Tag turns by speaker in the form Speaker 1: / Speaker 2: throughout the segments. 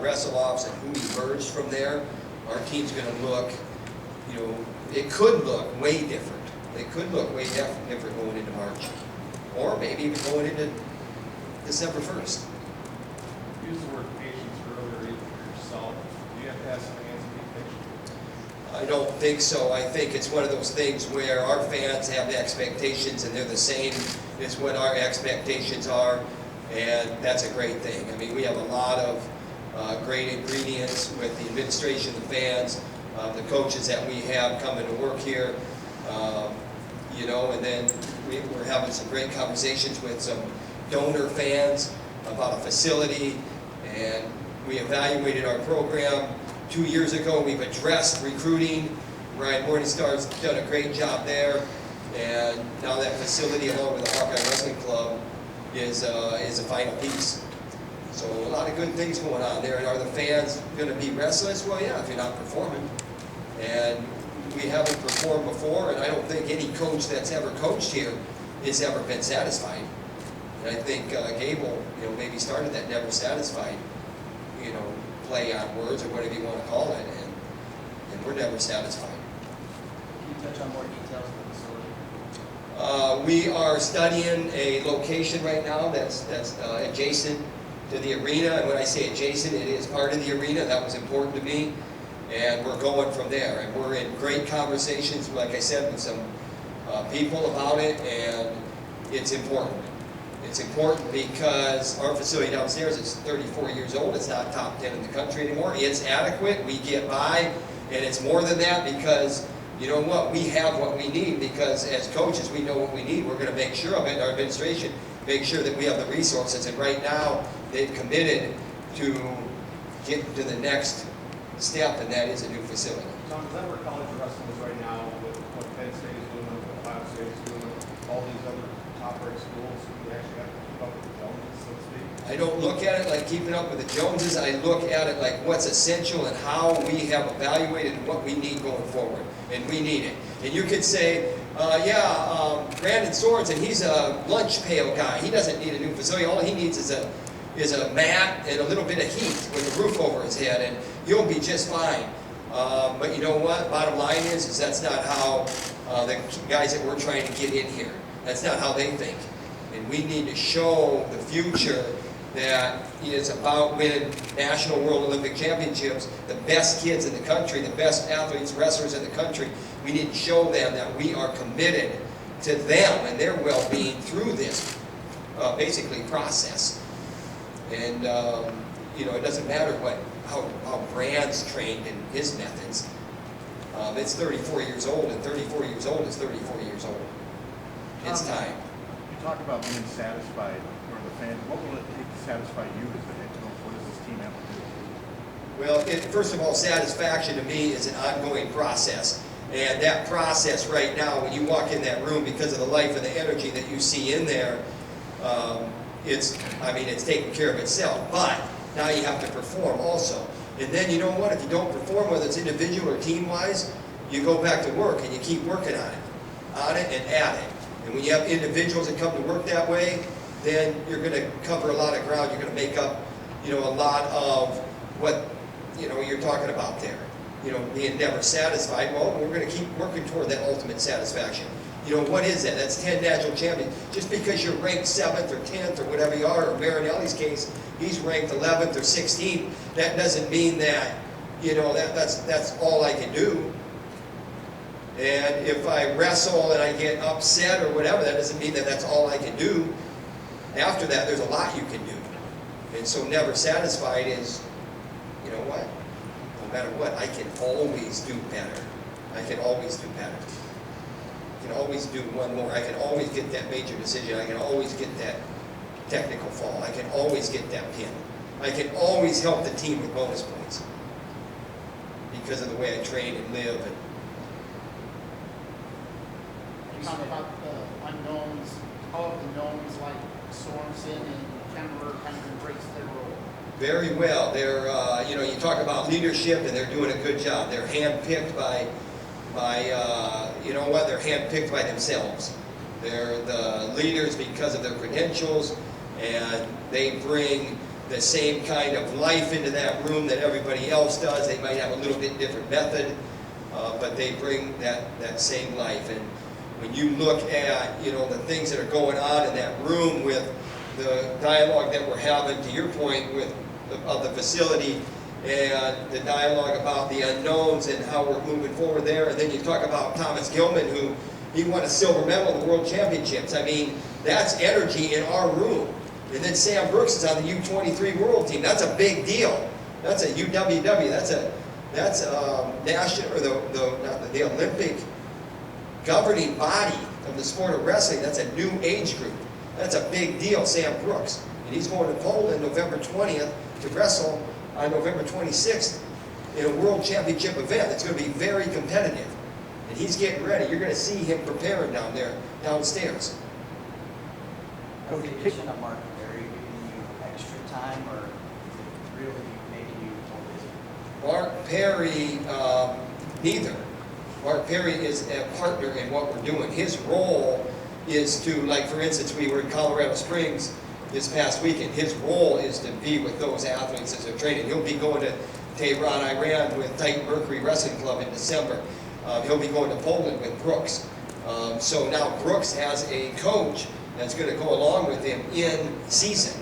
Speaker 1: wrestle-offs and who emerged from there, our team's going to look, you know, it could look way different. It could look way different going into March, or maybe even going into December 1st.
Speaker 2: Use the word patience earlier for yourself. Do you have to ask fans to be patient?
Speaker 1: I don't think so. I think it's one of those things where our fans have expectations and they're the same as what our expectations are, and that's a great thing. I mean, we have a lot of great ingredients with the administration, the fans, the coaches that we have coming to work here, you know, and then we're having some great conversations with some donor fans about a facility, and we evaluated our program 2 years ago. We've addressed recruiting. Ryan Morningstar's done a great job there, and now that facility along with the Hawkeye Wrestling Club is a final piece. So a lot of good things going on there. And are the fans going to be restless? Well, yeah, if you're not performing. And we haven't performed before, and I don't think any coach that's ever coached here has ever been satisfied. And I think Gable, you know, maybe started that never satisfied, you know, play on words or whatever you want to call it, and we're never satisfied.
Speaker 3: Can you touch on more details of the facility?
Speaker 1: We are studying a location right now that's adjacent to the arena, and when I say adjacent, it is part of the arena. That was important to me, and we're going from there. And we're in great conversations, like I said, with some people about it, and it's important. It's important because our facility downstairs is 34 years old. It's not top 10 in the country anymore. It's adequate. We get by, and it's more than that because, you know what, we have what we need, because as coaches, we know what we need. We're going to make sure of it, our administration, make sure that we have the resources. And right now, they've committed to get to the next step, and that is a new facility.
Speaker 2: Tom, is that where college wrestling is right now, with what Penn State is doing, what Ohio State is doing, all these other top-ranked schools? We actually have to keep up with the Joneses, so to speak.
Speaker 1: I don't look at it like keeping up with the Joneses. I look at it like what's essential and how we have evaluated what we need going forward. And we need it. And you could say, Brandon Sorensen, he's a lunch pail guy. He doesn't need a new facility. All he needs is a mat and a little bit of heat with a roof over his head, and he'll be just fine. But you know what? Bottom line is that's not how the guys that we're trying to get in here, that's not how they think. And we need to show the future that is about winning national world Olympic championships, the best kids in the country, the best athletes, wrestlers in the country. We need to show them that we are committed to them and their well-being through this basically process. And you know, it doesn't matter how Brand's trained in his methods. It's 34 years old, and 34 years old is 34 years old. It's time.
Speaker 4: You talk about being satisfied for the fans. What will it take to satisfy you as the head coach? What does this team have to do?
Speaker 1: Well, first of all, satisfaction to me is an ongoing process. And that process right now, when you walk in that room, because of the life and the energy that you see in there, it's taking care of itself. But now you have to perform also. And then you know what? If you don't perform, whether it's individual or team-wise, you go back to work and you keep working on it and at it. And when you have individuals that come to work that way, then you're going to cover a lot of ground. You're going to make up, you know, a lot of what, you know, you're talking about there. You know, being never satisfied. Well, we're going to keep working toward that ultimate satisfaction. You know, what is that? That's 10 national champions. Just because you're ranked 7th or 10th or whatever you are, or Marinelli's case, he's ranked 11th or 16th, that doesn't mean that, you know, that's all I can do. And if I wrestle and I get upset or whatever, that doesn't mean that that's all I can do. After that, there's a lot you can do. And so never satisfied is, you know what? No matter what, I can always do better. I can always do better. I can always do one more. I can always get that major decision. I can always get that technical fall. I can always get that pin. I can always help the team with bonus points because of the way I train and live. And
Speaker 3: You talk about the unknowns, all of the knowns like Sorensen and Kemmerer kind of embrace their role.
Speaker 1: very well. They're, you know, you talk about leadership, and they're doing a good job. They're handpicked by you know what? They're handpicked by themselves. They're the leaders because of their credentials, and they bring the same kind of life into that room that everybody else does. They might have a little bit different method, but they bring that same life. And when you look at, you know, the things that are going on in that room with the dialogue that we're having, to your point, of the facility, and the dialogue about the unknowns and how we're moving forward there, and then you talk about Thomas Gilman, who he won a silver medal in the World Championships. I mean, that's energy in our room. And then Sam Brooks is on the U23 World Team. That's a big deal. That's a UWW. That's national, or the Olympic governing body of the sport of wrestling. That's a new age group. That's a big deal, Sam Brooks. And he's going to Poland November 20th to wrestle on November 26th in a world championship event. It's going to be very competitive. And he's getting ready. You're going to see him preparing down there, downstairs.
Speaker 5: Has the addition of Mark Perry giving you extra time, or is it really making you more busy?
Speaker 1: Mark Perry, neither. Mark Perry is a partner in what we're doing. His role is to, like for instance, we were in Colorado Springs this past weekend. His role is to be with those athletes as they're training. He'll be going to Tehran, Iran with Titan Mercury Wrestling Club in December. He'll be going to Poland with Brooks. So now Brooks has a coach that's going to go along with him in season,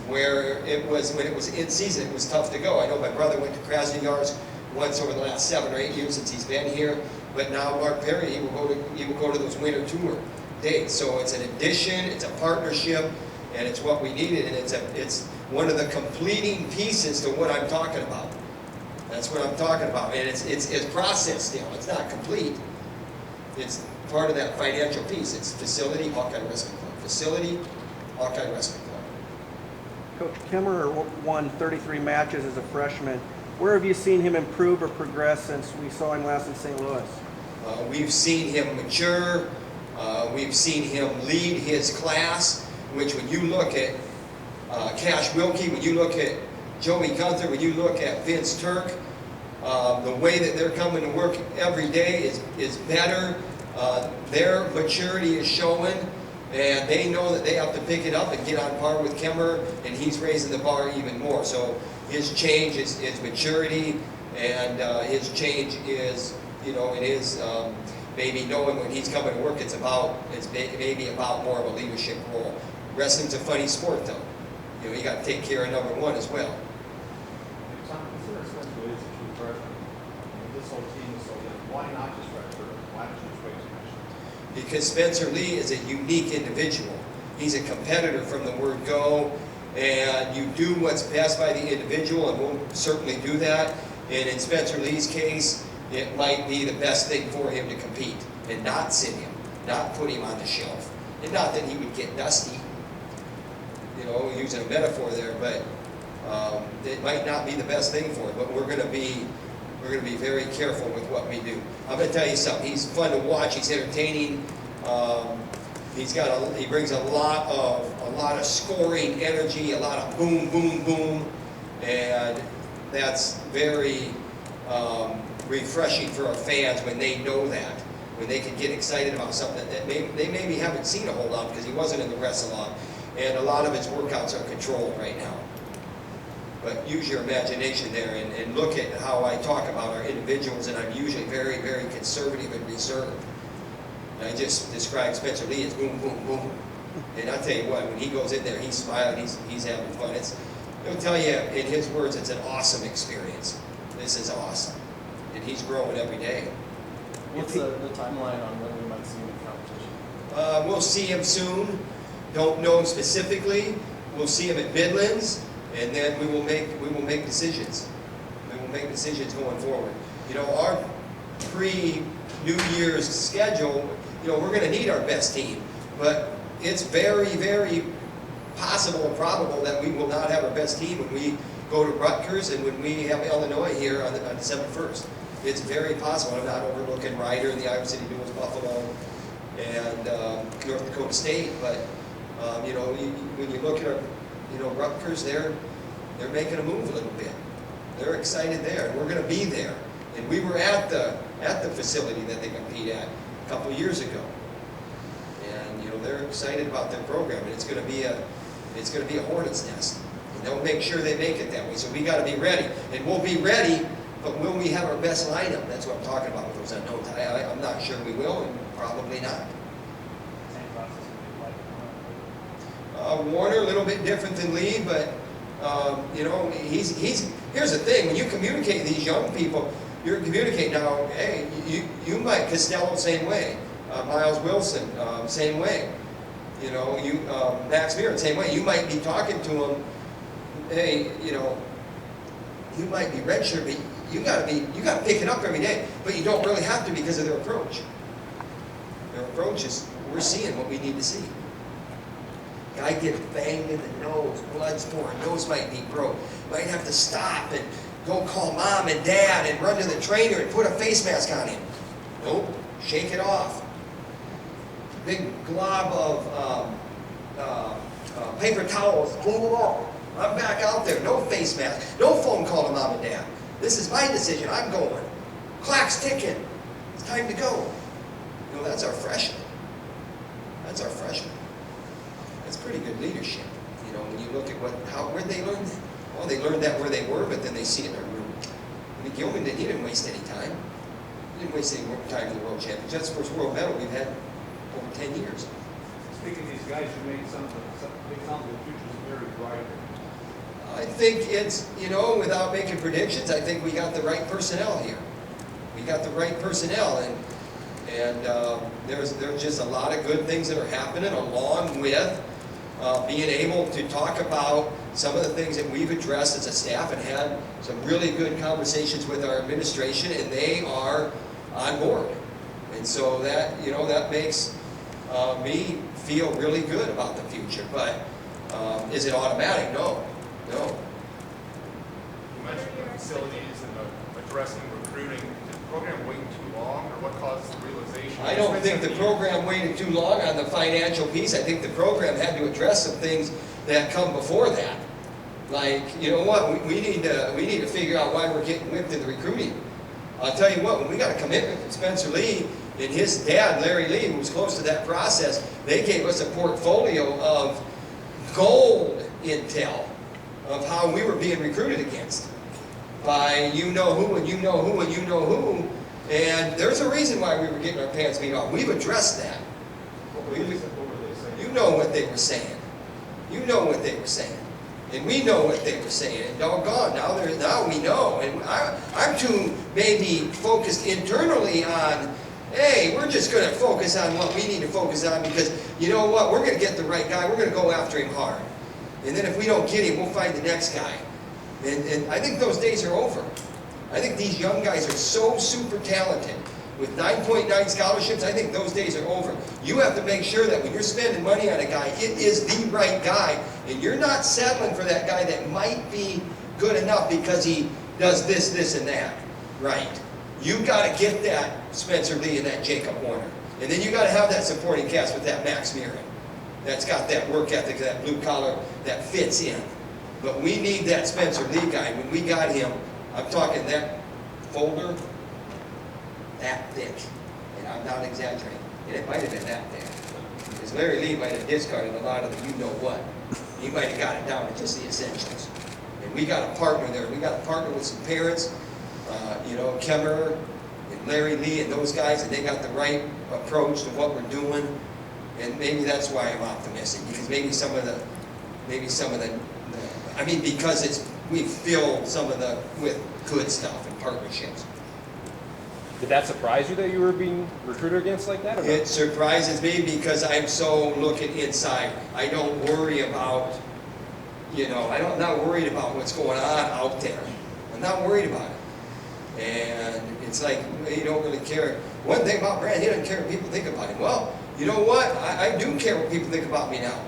Speaker 1: where when it was in season, it was tough to go. I know my brother went to Krasnoyarsk once over the last 7 or 8 years since he's been here, but now Mark Perry, he will go to those winter tour dates. So it's an addition, it's a partnership, and it's what we needed, and it's one of the completing pieces to what I'm talking about. That's what I'm talking about, and it's process still. It's not complete. It's part of that financial piece. It's facility, Hawkeye Wrestling Club. Facility, Hawkeye Wrestling Club.
Speaker 6: Coach Kimmerer won 33 matches as a freshman. Where have you seen him improve or progress since we saw him last in St. Louis?
Speaker 1: We've seen him mature. We've seen him lead his class, which when you look at Cash Wilkie, when you look at Joey Gunther, when you look at Vince Turk, the way that they're coming to work every day is better. Their maturity is showing, and they know that they have to pick it up and get on par with Kimmerer, and he's raising the bar even more. So his change is maturity, and his change is, you know, it is maybe knowing when he's coming to work, it's maybe about more of a leadership role. Wrestling's a funny sport, though. You know, you got to take care of number one as well.
Speaker 2: Tom, consider Spencer Lee as a true freshman. This whole team is so young. Why not just redshirt? Why not just wait to
Speaker 1: Because Spencer Lee is a unique individual. He's a competitor from the word go, and you do what's best by the individual, and we'll certainly do that. And in Spencer Lee's case, it might be the best thing for him to compete and not sit him, not put him on the shelf. And not that he would get dusty, you know, using a metaphor there, but it might not be the best thing for him. But we're going to be very careful with what we do. I'm going to tell you something. He's fun to watch. He's entertaining. He brings a lot of scoring energy, a lot of boom, boom, boom, and that's very refreshing for our fans when they know that, when they can get excited about something that they maybe haven't seen a whole lot because he wasn't in the wrestle a lot, and a lot of his workouts are controlled right now. But use your imagination there and look at how I talk about our individuals, and I'm usually very, very conservative and reserved. And I just describe Spencer Lee as boom, boom, boom. And I'll tell you what, when he goes in there, he's smiling, he's having fun. He'll tell you in his words, it's an awesome experience. This is awesome. And he's growing every day.
Speaker 7: What's the timeline on when we might see him in competition?
Speaker 1: We'll see him soon. Don't know him specifically. We'll see him at Midlands, and then we will make decisions. We will make decisions going forward. You know, our pre-New Year's schedule, you know, we're going to need our best team, but it's very, very possible and probable that we will not have our best team when we go to Rutgers and when we have Illinois here on December 1st. It's very possible. I'm not overlooking Ryder and the Iowa City Duels, Buffalo, and North Dakota State, but you know, when you look at our, you know, Rutgers, they're making a move a little bit. They're excited there, and we're going to be there. And we were at the facility that they compete at a couple of years ago, and you know, they're excited about their program, and it's going to be a hornet's nest. They'll make sure they make it that way. So we got to be ready, and we'll be ready. But will we have our best lineup? That's what I'm talking about with those unknowns. I'm not sure we will, and probably not.
Speaker 2: Same process
Speaker 1: Warner, a little bit different than Lee, but you know, he's. Here's the thing: when you communicate with these young people, you're communicating now. Hey, you might Costello same way, Miles Wilson same way. You know, Max Mirren same way. You might be talking to him. Hey, you know, you might be redshirt, but you got to pick it up every day. But you don't really have to because of their approach. Their approach is we're seeing what we need to see. Guy gets banged in the nose, blood's pouring, nose might be broke. Might have to stop and go call mom and dad and run to the trainer and put a face mask on him. Nope, shake it off. Big glob of paper towels, clean it up. I'm back out there, no face mask, no phone call to mom and dad. This is my decision, I'm going. Clock's ticking, it's time to go. You know, that's our freshman. That's our freshman. That's pretty good leadership. You know, when you look at where'd they learn that? Well, they learned that where they were, but then they see it in their room. I mean, Gilman he didn't waste any time. He didn't waste any time in the World Championship. That's the first world medal we've had over 10 years.
Speaker 2: Speaking of these guys, you made some of the future's very bright.
Speaker 1: I think it's, you know, without making predictions, I think we got the right personnel here. We got the right personnel, and there's just a lot of good things that are happening, along with being able to talk about some of the things that we've addressed as a staff and had some really good conversations with our administration, and they are on board. And so that, you know, that makes me feel really good about the future. But is it automatic? No. No.
Speaker 8: You mentioned the facilities and addressing recruiting. Is the program waiting too long, or what causes the realization?
Speaker 1: I don't think the program waited too long on the financial piece. I think the program had to address some things that come before that. Like, you know what, we need to figure out why we're getting whipped in the recruiting. I'll tell you what, when we got a commitment from Spencer Lee and his dad, Larry Lee, who was close to that process, they gave us a portfolio of gold intel of how we were being recruited against by you know who and you know who and you know who. And there's a reason why we were getting our pants beat off. We've addressed that.
Speaker 2: What were they saying?
Speaker 1: You know what they were saying. You know what they were saying. And we know what they were saying. And doggone, now we know. And I'm too maybe focused internally on, hey, we're just going to focus on what we need to focus on, because you know what? We're going to get the right guy. We're going to go after him hard. And then if we don't get him, we'll find the next guy. And I think those days are over. I think these young guys are so super talented. With 9.9 scholarships, I think those days are over. You have to make sure that when you're spending money on a guy, it is the right guy. And you're not settling for that guy that might be good enough because he does this, this, and that. Right. You got to get that Spencer Lee and that Jacob Warner. And then you got to have that supporting cast with that Max Mirren. That's got that work ethic, that blue collar, that fits in. But we need that Spencer Lee guy. When we got him, I'm talking that folder, that thick. And I'm not exaggerating. And it might have been that thick. Because Larry Lee might have discarded a lot of the you-know-what. He might have got it down to just the essentials. And we got a partner there. We got a partner with some parents, you know, Kemmer and Larry Lee and those guys, and they got the right approach to what we're doing. And maybe that's why I'm optimistic, because maybe some of the, I mean, because we filled some of the with good stuff and partnerships.
Speaker 9: Did that surprise you that you were being recruited against like that? Or
Speaker 1: It surprises me because I'm so looking inside. I don't worry about, you know, I'm not worried about what's going on out there. I'm not worried about it. And it's like, you don't really care. One thing about Brand, he doesn't care what people think about him. Well, you know what? I do care what people think about me now,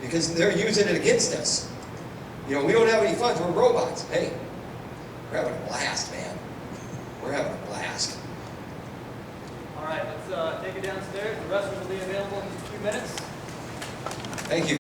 Speaker 1: because they're using it against us. You know, we don't have any funds. We're robots. Hey, we're having a blast, man. We're having a blast.
Speaker 10: All right, let's take it downstairs. The restroom will be available in just a few minutes.
Speaker 1: Thank you.